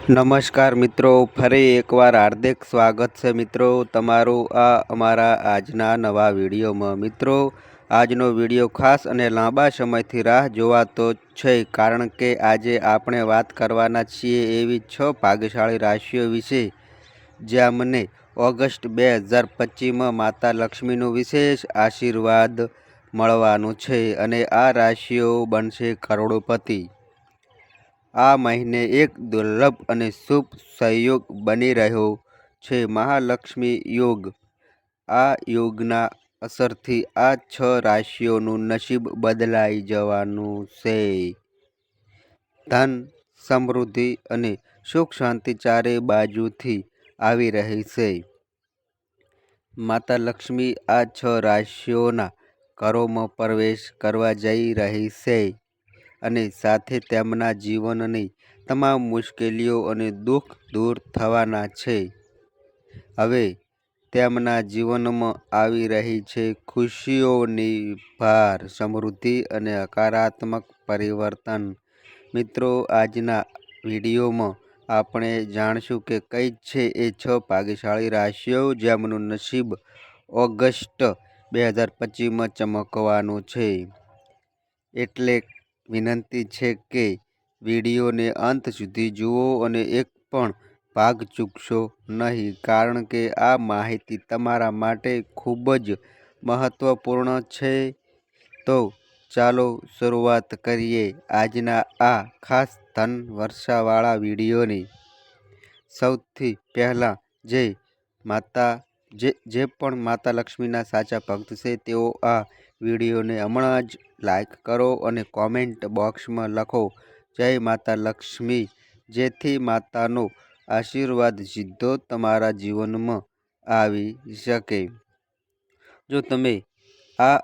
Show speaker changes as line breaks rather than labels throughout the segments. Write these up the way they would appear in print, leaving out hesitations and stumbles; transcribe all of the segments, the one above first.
નમસ્કાર મિત્રો, ફરી એકવાર હાર્દિક સ્વાગત છે મિત્રો તમારું આ અમારા આજના નવા વિડીયોમાં। મિત્રો, આજનો વિડીયો ખાસ અને લાંબા સમયથી રાહ જોવાતો છે, કારણ કે આજે આપણે વાત કરવાના છીએ એવી 6 ભાગ્યશાળી રાશિઓ વિશે જેમને ઓગસ્ટ 2025માં માતા લક્ષ્મીનું વિશેષ આશીર્વાદ મળવાનું છે અને આ રાશિઓ બનશે કરોડોપતિ। આ મહિને એક દુર્લભ અને શુભ સંયોગ બની રહ્યો છે, મહાલક્ષ્મી યોગ। આ યોગના અસરથી આ 6 રાશિઓનું નસીબ બદલાઈ જવાનું છે। ધન, સમૃદ્ધિ અને સુખ શાંતિ ચારે બાજુથી આવી રહી છે। માતા લક્ષ્મી આ 6 રાશિઓના ઘરોમાં પ્રવેશ કરવા જઈ રહી છે અને સાથે તેમના જીવનની તમામ મુશ્કેલીઓ અને દુઃખ દૂર થવાના છે। હવે તેમના જીવનમાં આવી રહી છે ખુશીઓની બહાર, સમૃદ્ધિ અને હકારાત્મક પરિવર્તન। મિત્રો, આજના વિડીયોમાં આપણે જાણશું કે કઈ છે એ 6 ભાગ્યશાળી રાશિઓ જેમનું નસીબ ઓગસ્ટ 2025માં ચમકવાનું છે। એટલે વિનંતી છે કે વિડીયોને અંત સુધી જુઓ અને એક પણ ભાગ ચૂકશો નહીં, કારણ કે આ માહિતી તમારા માટે ખૂબ જ મહત્વપૂર્ણ છે। તો ચાલો શરૂઆત કરીએ આજના આ ખાસ ધન વર્ષાવાળા વિડીયોની। સૌથી પહેલાં જે પણ માતા લક્ષ્મીના સાચા ભક્ત છે તેઓ આ વિડીયોને હમણાં જ લાઈક કરો અને કોમેન્ટ બોક્સમાં લખો જય માતા લક્ષ્મી, જેથી માતાનો આશીર્વાદ સીધો તમારા જીવનમાં આવી શકે। જો તમે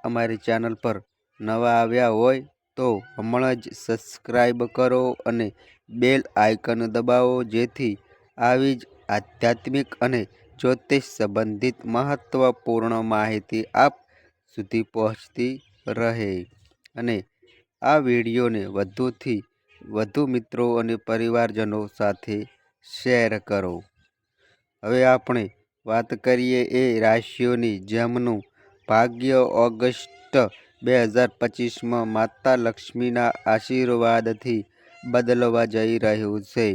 અમારી ચેનલ પર નવા આવ્યા હોય તો હમણાં જ સબસ્ક્રાઈબ કરો અને બેલ આઇકન દબાવો, જેથી આવી જ આધ્યાત્મિક અને જ્યોતિષ સંબંધિત મહત્વપૂર્ણ માહિતી આપ સુધી પહોંચતી રહે અને આ વિડીયોને વધુથી વધુ મિત્રો અને પરિવારજનો સાથે શેર કરો। હવે આપણે વાત કરીએ એ રાશિઓની જેમનું ભાગ્ય ઓગસ્ટ 2025માં માતા લક્ષ્મીના આશીર્વાદથી બદલવા જઈ રહ્યું છે।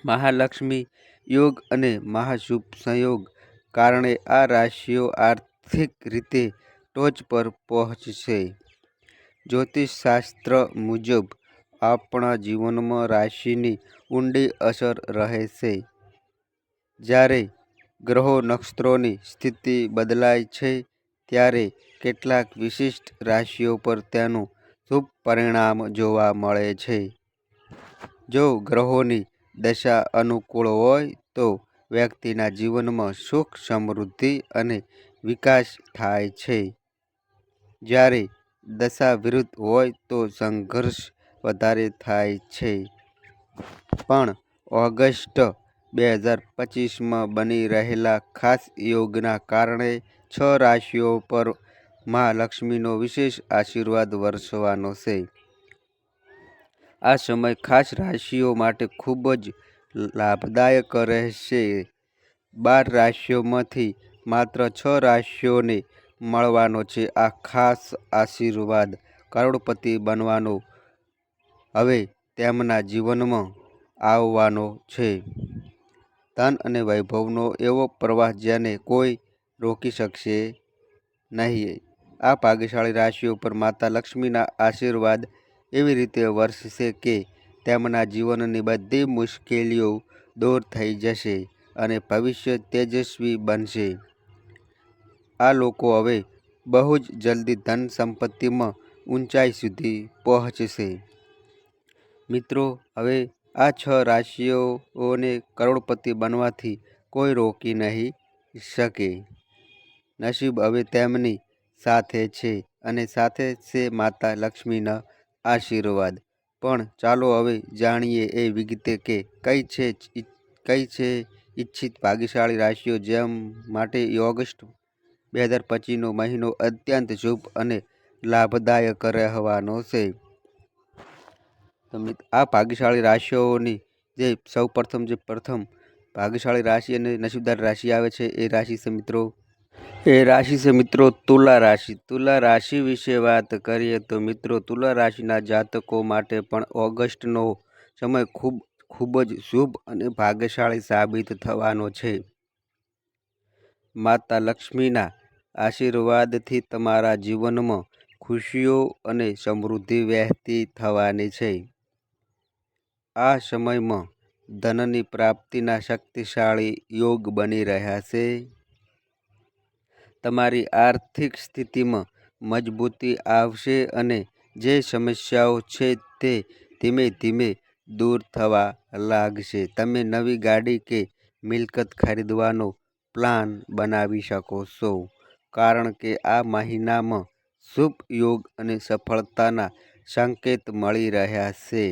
મહાલક્ષ્મી યોગ અને મહાશુભ સંયોગ કારણે આ રાશિઓ આર્થિક રીતે ટોચ પર પહોંચશે। જ્યોતિષશાસ્ત્ર મુજબ આપણા જીવનમાં રાશિની ઊંડી અસર રહે છે। જ્યારે ગ્રહો નક્ષત્રોની સ્થિતિ બદલાય છે ત્યારે કેટલાક વિશિષ્ટ રાશિઓ પર તેનું શુભ પરિણામ જોવા મળે છે। જો ગ્રહોની દશા અનુકૂળ હોય તો વ્યક્તિના જીવનમાં સુખ, સમૃદ્ધિ અને વિકાસ થાય છે, જ્યારે દશા વિરુદ્ધ હોય તો સંઘર્ષ વધારે થાય છે। પણ ઓગસ્ટ 2025માં બની રહેલા ખાસ યોગના કારણે 6 રાશિઓ પર મહાલક્ષ્મીનો વિશેષ આશીર્વાદ વરસવાનો છે। આ સમય ખાસ રાશિઓ માટે ખૂબ જ લાભદાયક રહેશે। 12 રાશિઓમાંથી માત્ર 6 રાશિઓને મળવાનો છે આ ખાસ આશીર્વાદ, કરોડપતિ બનવાનો હવે તેમના જીવનમાં આવવાનો છે। ધન અને વૈભવનો એવો પ્રવાહ જેને કોઈ રોકી શકશે નહીં। આ ભાગ્યશાળી રાશિઓ પર માતા લક્ષ્મીના આશીર્વાદ એવી રીતે વરસશે કે તેમના જીવનની બધી મુશ્કેલીઓ દૂર થઈ જશે અને ભવિષ્ય તેજસ્વી બનશે। આ લોકો હવે બહુ જ જલ્દી ધન સંપત્તિમાં ઊંચાઈ સુધી પહોંચશે। મિત્રો, હવે આ 6 રાશિઓને કરોડપતિ બનવાથી કોઈ રોકી નહીં શકે। નસીબ હવે તેમની સાથે છે અને સાથે છે માતા લક્ષ્મીના આશીર્વાદ। પણ ચાલો હવે જાણીએ એ વિગતે કે કઈ છે ઈચ્છિત ભાગ્યશાળી રાશિઓ જેમ માટે ઓગસ્ટ 2025નો મહિનો અત્યંત શુભ અને લાભદાયક રહેવાનો છે। આ ભાગ્યશાળી રાશિઓની જે પ્રથમ ભાગ્યશાળી રાશિ અને નસીબદાર રાશિ આવે છે એ રાશિ છે મિત્રો તુલા રાશિ. તુલા રાશિ વિશે વાત કરીએ તો મિત્રો તુલા રાશિના જાતકો માટે પણ ઓગસ્ટનો સમય ખૂબ જ શુભ અને ભાગ્યશાળી સાબિત થવાનો છે. માતા લક્ષ્મીના આશીર્વાદથી તમારા જીવનમાં ખુશીઓ અને સમૃદ્ધિ વહેતી થવાની છે. આ સમયમાં ધનની પ્રાપ્તિના શક્તિશાળી યોગ બની રહ્યા છે. તમારી આર્થિક સ્થિતિમાં મજબૂતી આવશે અને જે સમસ્યાઓ છે તે ધીમે ધીમે દૂર થવા લાગશે. તમે નવી ગાડી કે મિલકત ખરીદવાનો પ્લાન બનાવી શકો છો, કારણ કે આ મહિનામાં શુભ યોગ અને સફળતાના સંકેત મળી રહ્યા છે.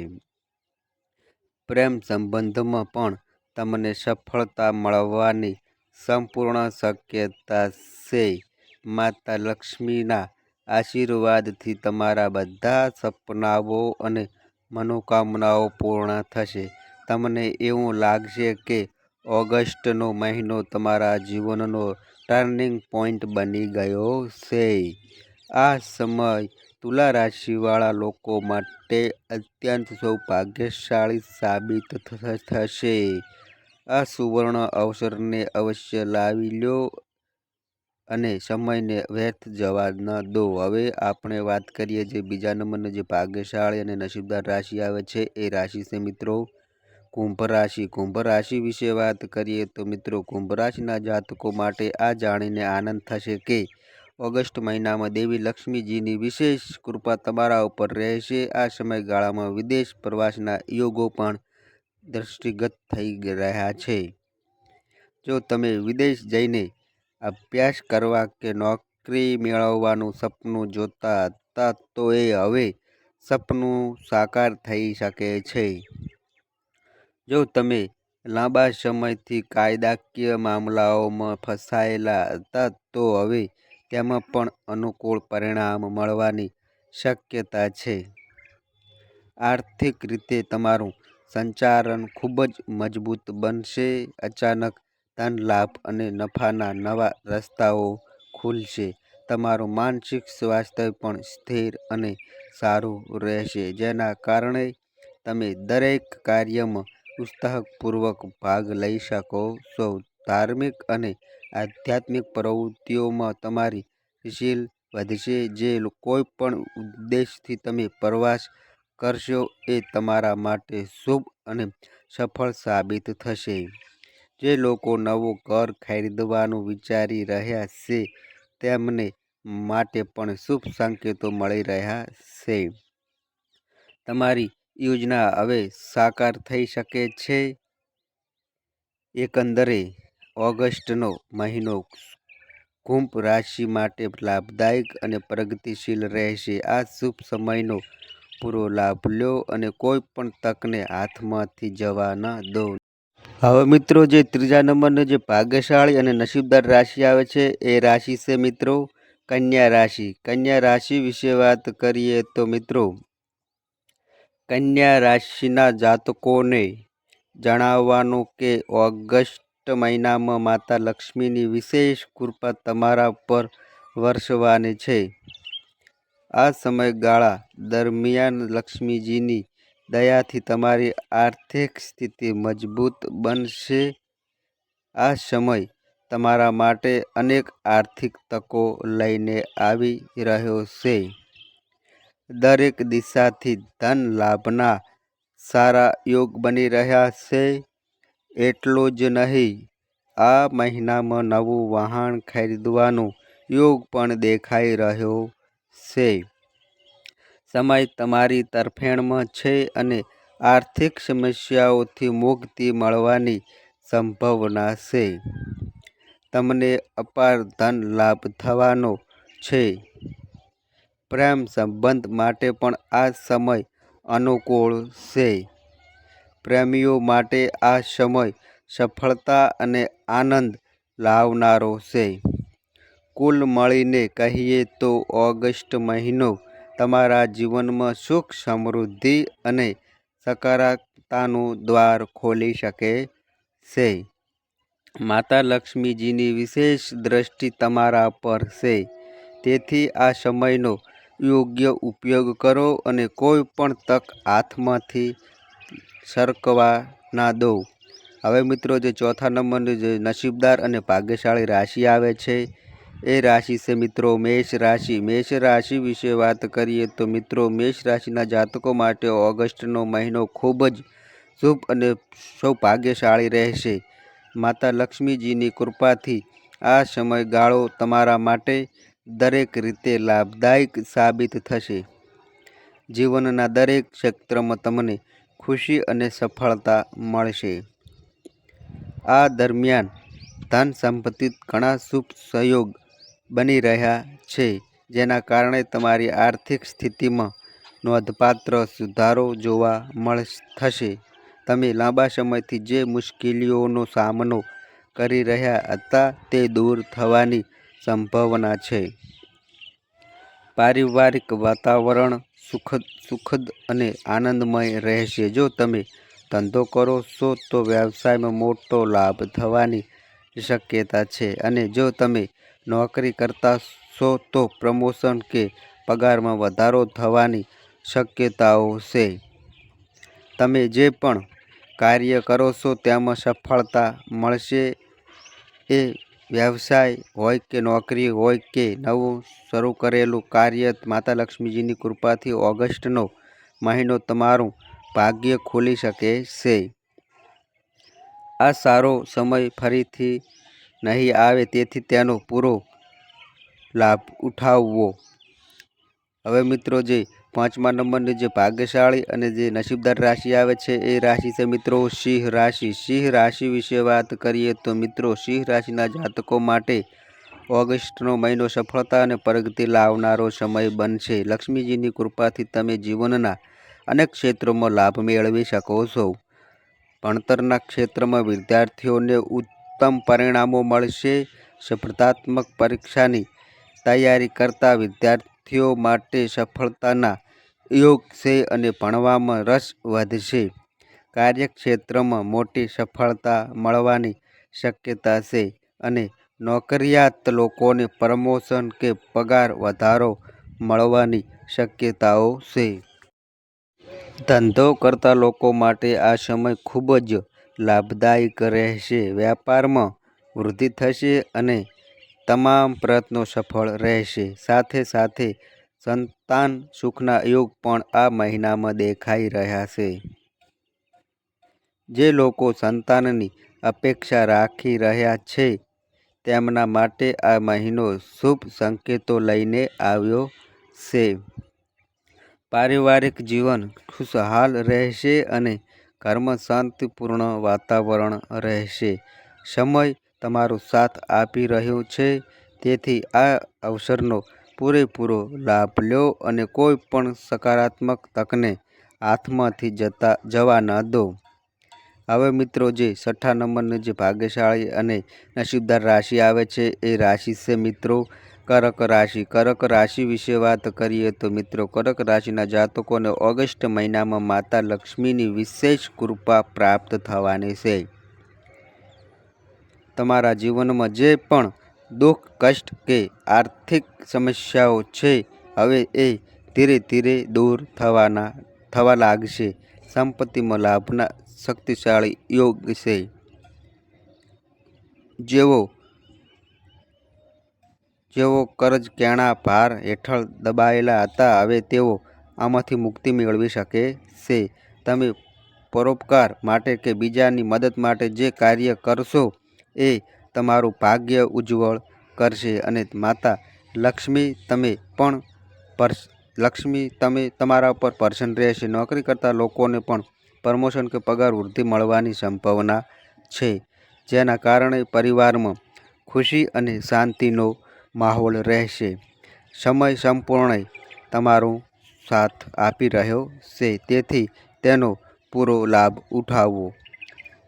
પ્રેમ સંબંધમાં પણ તમને સફળતા મળવાની સંપૂર્ણ શક્યતા છે. માતા લક્ષ્મીના આશીર્વાદથી તમારા બધા સપનાઓ અને મનોકામનાઓ પૂર્ણ થશે. તમને એવું લાગશે કે ઓગસ્ટનો મહિનો તમારા જીવનનો ટર્નિંગ પોઈન્ટ બની ગયો છે. આ સમય તુલા રાશિવાળા લોકો માટે અત્યંત સૌભાગ્યશાળી સાબિત થશે. આ સુવર્ણ અવસરને અવશ્ય લાવી લો અને સમયને વ્યર્થ જવા ન દો. હવે આપણે વાત કરીએ જે બીજા નંબરની જે ભાગ્યશાળી અને નસીબદાર રાશિ આવે છે એ રાશિ છે મિત્રો કુંભ રાશિ. કુંભ રાશિ વિશે વાત કરીએ તો મિત્રો કુંભ રાશિના જાતકો માટે આ જાણીને આનંદ થશે કે ઓગસ્ટ મહિનામાં દેવી લક્ષ્મીજીની વિશેષ કૃપા તમારા ઉપર રહેશે. આ સમયગાળામાં વિદેશ પ્રવાસના યોગો પણ દ્રષ્ટિગત થઈ રહ્યા છે. જો તમે વિદેશ જઈને અભ્યાસ કરવા કે નોકરી મેળવવાનું સપનું જોતા હતા તો એ હવે સપનું સાકાર થઈ શકે છે. જો તમે લાંબા સમયથી કાયદાકીય મામલાઓમાં ફસાયેલા હતા તો હવે તેમાં પણ અનુકૂળ પરિણામ મળવાની શક્યતા છે. આર્થિક રીતે તમારું સંચાલન ખૂબ જ મજબૂત બનશે. અચાનક ધન લાભ અને નફાના નવા રસ્તાઓ ખુલશે. તમારું માનસિક સ્વાસ્થ્ય પણ સ્થિર અને સારું રહેશે, જેના કારણે તમે દરેક કાર્યમાં ઉત્સાહપૂર્વક ભાગ લઈ શકો છો. ધાર્મિક અને આધ્યાત્મિક પ્રવૃત્તિઓમાં તમારી રુચિ વધશે. જે કોઈ પણ ઉદ્દેશથી તમે પ્રવાસ કરશો એ તમારા માટે શુભ અને સફળ સાબિત થશે. જે લોકો નવું ઘર ખરીદવાનું વિચારી રહ્યા છે તેમને માટે પણ શુભ સંકેતો મળી રહ્યા છે. તમારી યોજના હવે સાકાર થઈ શકે છે. એકંદરે ઓગસ્ટનો મહિનો કુંભ રાશિ માટે લાભદાયક અને પ્રગતિશીલ રહેશે. આ શુભ સમયનો પૂરો લાભ લો અને કોઈ પણ તકને હાથમાંથી જવા ન દો. હવે મિત્રો જે ત્રીજા નંબરની જે ભાગ્યશાળી અને નસીબદાર રાશિ આવે છે એ રાશિ છે મિત્રો કન્યા રાશિ. કન્યા રાશિ વિશે વાત કરીએ તો મિત્રો કન્યા રાશિના જાતકોને જણાવવાનું કે ઓગસ્ટ મહિનામાં માતા લક્ષ્મીની વિશેષ કૃપા તમારા પર વરસવાની છે. આ સમયગાળા દરમિયાન લક્ષ્મીજીની દયાથી તમારી આર્થિક સ્થિતિ મજબૂત બનશે. આ સમય તમારા માટે અનેક આર્થિક તકો લઈને આવી રહ્યો છે. દરેક દિશાથી ધન લાભના સારા યોગ બની રહ્યા છે. એટલું જ નહીં, આ મહિનામાં નવું વાહન ખરીદવાનો યોગ પણ દેખાઈ રહ્યો છે. સમય તમારી તરફેણમાં છે અને આર્થિક સમસ્યાઓથી મુક્તિ મળવાની સંભાવના છે. તમને અપાર ધન લાભ થવાનો છે. પ્રેમ સંબંધ માટે પણ આ સમય અનુકૂળ છે. પ્રેમીઓ માટે આ સમય સફળતા અને આનંદ લાવનારો છે. કુલ મળીને કહીએ તો ઓગસ્ટ મહિનો તમારા જીવનમાં સુખ, સમૃદ્ધિ અને સકારાત્મકતા સફળતાનું દ્વાર ખોલી શકે છે. માતા લક્ષ્મીજીની વિશેષ દ્રષ્ટિ તમારા પર છે, તેથી આ સમયનો યોગ્ય ઉપયોગ કરો અને કોઈ પણ તક હાથમાંથી સરકવા ના દો. હવે મિત્રો, જે ચોથા નંબરની જે નસીબદાર અને ભાગ્યશાળી રાશિ આવે છે એ રાશિ છે મિત્રો મેષ રાશિ. મેષ રાશિ વિશે વાત કરીએ તો મિત્રો, મેષ રાશિના જાતકો માટે ઓગસ્ટનો મહિનો ખૂબ જ શુભ અને સૌભાગ્યશાળી રહેશે. માતા લક્ષ્મીજીની કૃપાથી આ સમયગાળો તમારા માટે દરેક રીતે લાભદાયક સાબિત થશે. જીવનના દરેક ક્ષેત્રમાં તમને ખુશી અને સફળતા મળશે. આ દરમિયાન ધન સંબંધિત ઘણા શુભ સંયોગ બની રહ્યા છે, જેના કારણે તમારી આર્થિક સ્થિતિમાં નોંધપાત્ર સુધારો જોવા થશે. તમે લાંબા સમયથી જે મુશ્કેલીઓનો સામનો કરી રહ્યા હતા તે દૂર થવાની સંભાવના છે. પારિવારિક વાતાવરણ સુખદ અને આનંદમય રહેશે. જો તમે ધંધો કરો છો તો વ્યવસાયમાં મોટો લાભ થવાની શક્યતા છે, અને જો તમે નોકરી કરતા છો તો પ્રમોશન કે પગારમાં વધારો થવાની શક્યતાઓ છે. તમે જે પણ કાર્ય કરો છો તેમાં સફળતા મળશે. એ વ્યવસાય હોય કે નોકરી હોય કે નવું શરૂ કરેલું કાર્ય, માતા લક્ષ્મીજીની કૃપાથી ઓગસ્ટનો મહિનો તમારું ભાગ્ય ખોલી શકે છે. આ સારો સમય ફરીથી નહીં આવે, તેથી તેનો પૂરો લાભ ઉઠાવવો. હવે મિત્રો, જે પાંચમા નંબરની જે ભાગ્યશાળી અને જે નસીબદાર રાશિ આવે છે એ રાશિ છે મિત્રો સિંહ રાશિ. સિંહ રાશિ વિશે વાત કરીએ તો મિત્રો, સિંહ રાશિના જાતકો માટે ઓગસ્ટનો મહિનો સફળતા અને પ્રગતિ લાવનારો સમય બનશે. લક્ષ્મીજીની કૃપાથી તમે જીવનના અનેક ક્ષેત્રોમાં લાભ મેળવી શકો છો. ભણતરના ક્ષેત્રમાં વિદ્યાર્થીઓને ઉત્તમ પરિણામો મળશે. સ્પર્ધાત્મક પરીક્ષાની તૈયારી કરતા વિદ્યાર્થીઓ માટે સફળતાના યોગ છે અને ભણવામાં રસ વધશે. કાર્યક્ષેત્રમાં મોટી સફળતા મળવાની શક્યતા છે અને નોકરિયાત લોકોને પ્રમોશન કે પગાર વધારો મળવાની શક્યતાઓ છે. ધંધો કરતા લોકો માટે આ સમય ખૂબ જ લાભદાયક રહેશે. વ્યાપારમાં વૃદ્ધિ થશે અને તમામ પ્રયત્નો સફળ રહેશે. સાથે સાથે સંતાન સુખના યોગ પણ આ મહિનામાં દેખાઈ રહ્યા છે. જે લોકો સંતાનની અપેક્ષા રાખી રહ્યા છે તેમના માટે આ મહિનો શુભ સંકેતો લઈને આવ્યો છે. પારિવારિક જીવન ખુશહાલ રહેશે અને ઘરમાં શાંતિપૂર્ણ વાતાવરણ રહેશે. સમય તમારો સાથ આપી રહ્યો છે, તેથી આ અવસરનો પૂરેપૂરો લાભ લો અને કોઈ પણ સકારાત્મક તકને હાથમાંથી જવા ન દો. હવે મિત્રો, જે છઠ્ઠા નંબરની જે ભાગ્યશાળી અને નસીબદાર રાશિ આવે છે એ રાશિ છે મિત્રો કર્ક રાશિ. કર્ક રાશિ વિશે વાત કરીએ તો મિત્રો, કર્ક રાશિના જાતકોને ઓગસ્ટ મહિનામાં માતા લક્ષ્મીની વિશેષ કૃપા પ્રાપ્ત થવાની છે. તમારા જીવનમાં જે પણ દુઃખ, કષ્ટ કે આર્થિક સમસ્યાઓ છે હવે એ ધીરે ધીરે દૂર થવા લાગશે. સંપત્તિમાં લાભના શક્તિશાળી યોગ છે. જેઓ કર્જ કેણા ભાર હેઠળ દબાયેલા હતા, હવે તેઓ આમાંથી મુક્તિ મેળવી શકે છે. તમે પરોપકાર માટે કે બીજાની મદદ માટે જે કાર્ય કરશો એ તમારું ભાગ્ય ઉજ્જવળ કરશે અને માતા લક્ષ્મી તમારા પર પ્રસન્ન રહેશે. નોકરી કરતા લોકોને પણ પ્રમોશન કે પગાર વૃદ્ધિ મળવાની સંભાવના છે, જેના કારણે પરિવારમાં ખુશી અને શાંતિનો માહોલ રહેશે. સમય સંપૂર્ણ તમારો સાથ આપી રહ્યો છે, તેથી તેનો પૂરો લાભ ઉઠાવવો.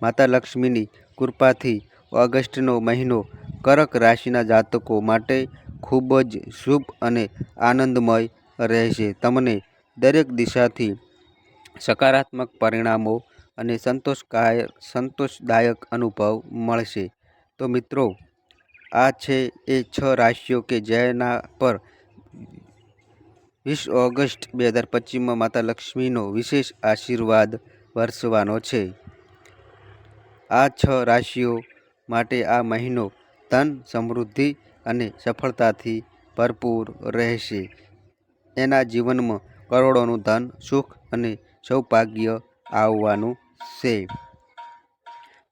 માતા લક્ષ્મીની કૃપાથી ઓગસ્ટનો મહિનો કર્ક રાશિના જાતકો માટે ખૂબ જ શુભ અને આનંદમય રહેશે. તમને દરેક દિશાથી સકારાત્મક પરિણામો અને સંતોષદાયક અનુભવ મળશે. તો મિત્રો, આ છે એ 6 રાશિઓ કે જેના પર 20 ઓગસ્ટ 2025માં માતા લક્ષ્મીનો વિશેષ આશીર્વાદ વરસવાનો છે. આ 6 રાશિઓ માટે આ મહિનો ધન, સમૃદ્ધિ અને સફળતાથી ભરપૂર રહેશે. એના જીવનમાં કરોડોનું ધન, સુખ અને સૌભાગ્ય આવવાનું છે.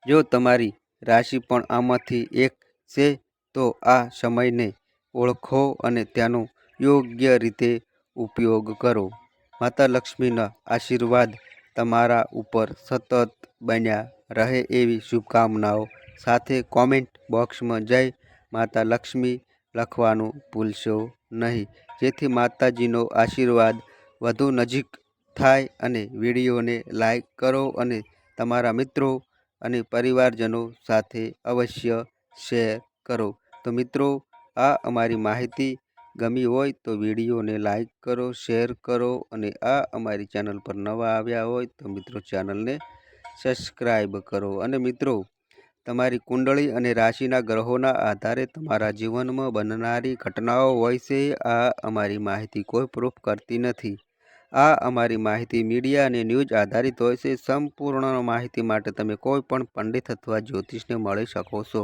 જો તમારી રાશિ પણ આમાંથી એક છે તો આ સમયને ઓળખો અને તેનો યોગ્ય રીતે ઉપયોગ કરો. માતા લક્ષ્મીના આશીર્વાદ તમારા ઉપર સતત બન્યા રહે એવી શુભકામનાઓ સાથે કોમેન્ટ બોક્સમાં જય માતા લક્ષ્મી લખવાનું ભૂલશો નહીં, જેથી માતાજીનો આશીર્વાદ વધુ નજીક થાય. અને વિડીયોને લાઈક કરો અને તમારા મિત્રો અને પરિવારજનો સાથે અવશ્ય શેર કરો. તો મિત્રો, આ અમારી માહિતી ગમી હોય તો વિડીયોને લાઈક કરો, શેર કરો અને આ અમારી ચેનલ પર નવા આવ્યા હોય તો મિત્રો ચેનલને સબસ્ક્રાઈબ કરો. અને મિત્રો, તમારી કુંડળી અને રાશિના ગ્રહોના આધારે તમારા જીવનમાં બનનારી ઘટનાઓ હોય છે. આ અમારી માહિતી કોઈ પ્રૂફ કરતી નથી. આ અમારી માહિતી મીડિયા અને ન્યૂઝ આધારિત હોય છે. સંપૂર્ણ માહિતી માટે તમે કોઈ પણ પંડિત અથવા જ્યોતિષને મળી શકો છો.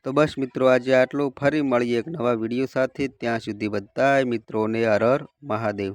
તો બસ મિત્રો, આજે આટલું. ફરી મળીએ એક નવા વિડીયો સાથે. ત્યાં સુધી બધાય મિત્રોને હર હર મહાદેવ.